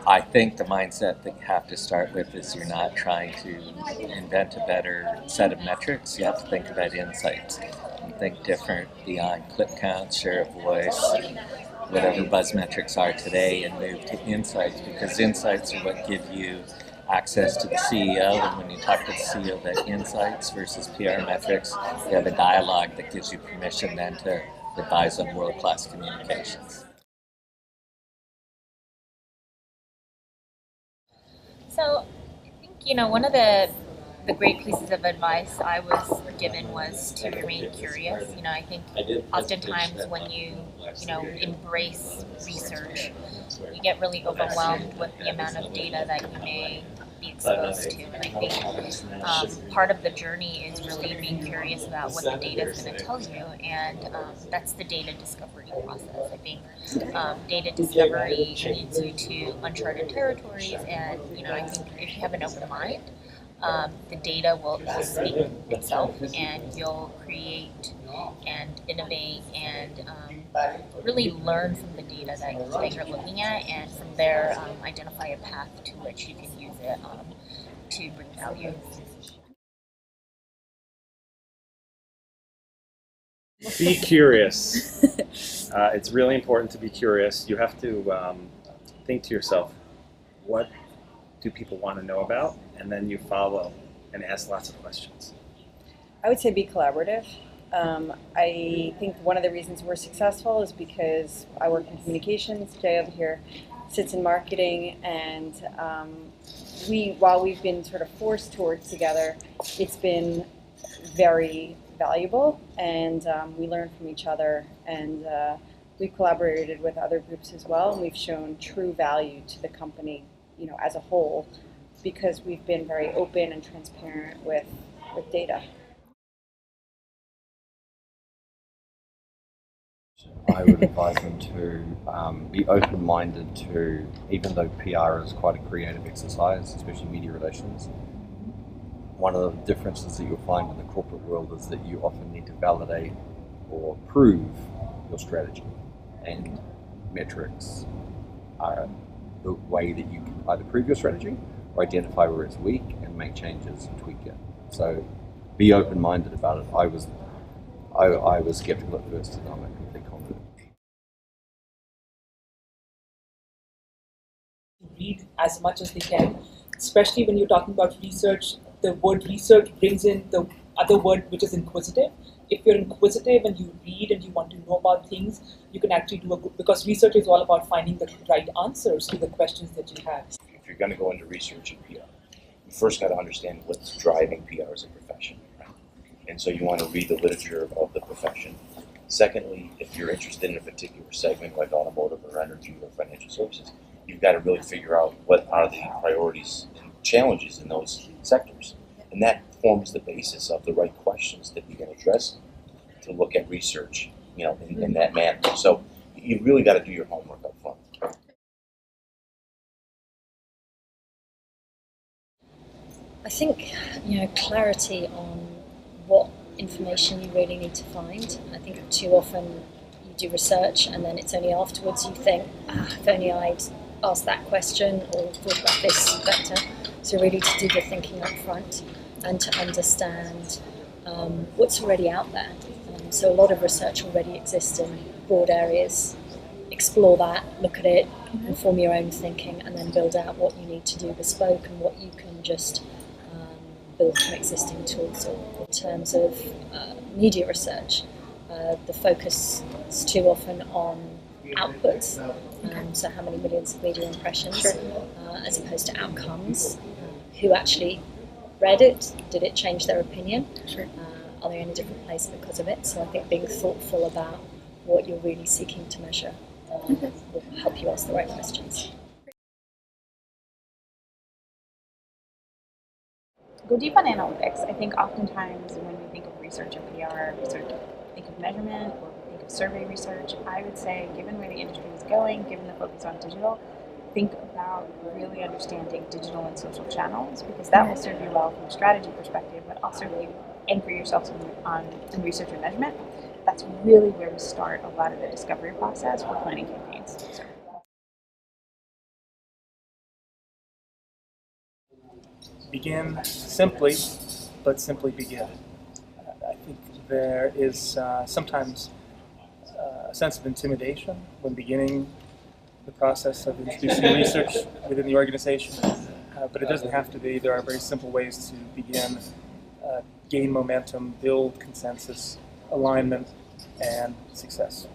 I think the mindset that you have to start with is you're not trying to invent a better set of metrics. You have to think about insights and think different beyond click count, share of voice, whatever buzz metrics are today, and move to insights, because insights are what give you access to the CEO. And when you talk to the CEO about insights versus PR metrics, you have a dialogue that gives you permission then to advise on world-class communications. So I think, one of the great pieces of advice I was given was to remain curious. I think oftentimes when you embrace research, you get really overwhelmed with the amount of data that you may be exposed to. And I think part of the journey is really being curious about what the data is going to tell you, and that's the data discovery process. I think data discovery leads you to uncharted territories, and I think if you have an open mind, the data will speak itself, and you'll create and innovate and really learn from the data that you're looking at, and from there identify a path to which you can use it to bring value. Be curious. It's really important to be curious. You have to think to yourself, what do people want to know about? And then you follow and ask lots of questions. I would say be collaborative. I think one of the reasons we're successful is because I work in communications. Jay over here sits in marketing, and while we've been sort of forced to work together, it's been very valuable, and we learn from each other, and we've collaborated with other groups as well, and we've shown true value to the company, as a whole, because we've been very open and transparent with data. I would advise them to be open-minded to, even though PR is quite a creative exercise, especially media relations, one of the differences that you'll find in the corporate world is that you often need to validate or prove your strategy, and metrics are the way that you can either prove your strategy or identify where it's weak and make changes and tweak it. So be open-minded about it. I was skeptical at first, and I'm a complete confident. Read as much as they can, especially when you're talking about research. The word research brings in the other word, which is inquisitive. If you're inquisitive and you read and you want to know about things, you can actually do because research is all about finding the right answers to the questions that you have. If you're going to go into research in PR, you first got to understand what's driving PR as a profession, right? And so you want to read the literature of the profession. Secondly, if you're interested in a particular segment like automotive or energy or financial services, you've got to really figure out what are the priorities and challenges in those sectors. And that forms the basis of the right questions that you can address to look at research, in that manner. So you really got to do your homework up front. I think, clarity on what information you really need to find. I think too often you do research and then it's only afterwards you think, if only I'd asked that question or thought about this better. So really to do the thinking up front and to understand what's already out there. So a lot of research already exists in broad areas. Explore that, look at it, and form your own thinking, and then build out what you need to do bespoke and what you can just build from existing tools. So in terms of media research, the focus is too often on outputs, so how many millions of media impressions, as opposed to outcomes. Who actually read it? Did it change their opinion? Are they in a different place because of it? So I think being thoughtful about what you're really seeking to measure will help you ask the right questions. Go deep on analytics. I think oftentimes when we think of research and PR, we sort of think of measurement or we think of survey research. I would say, given where the industry is going, given the focus on digital, think about really understanding digital and social channels, because that will serve you well from a strategy perspective, but also you anchor yourself in research and measurement. That's really where we start a lot of the discovery process for planning campaigns. begin simply, but simply begin. I think there is sometimes a sense of intimidation when beginning the process of introducing research within the organization, but it doesn't have to be. There are very simple ways to begin, gain momentum, build consensus, alignment, and success.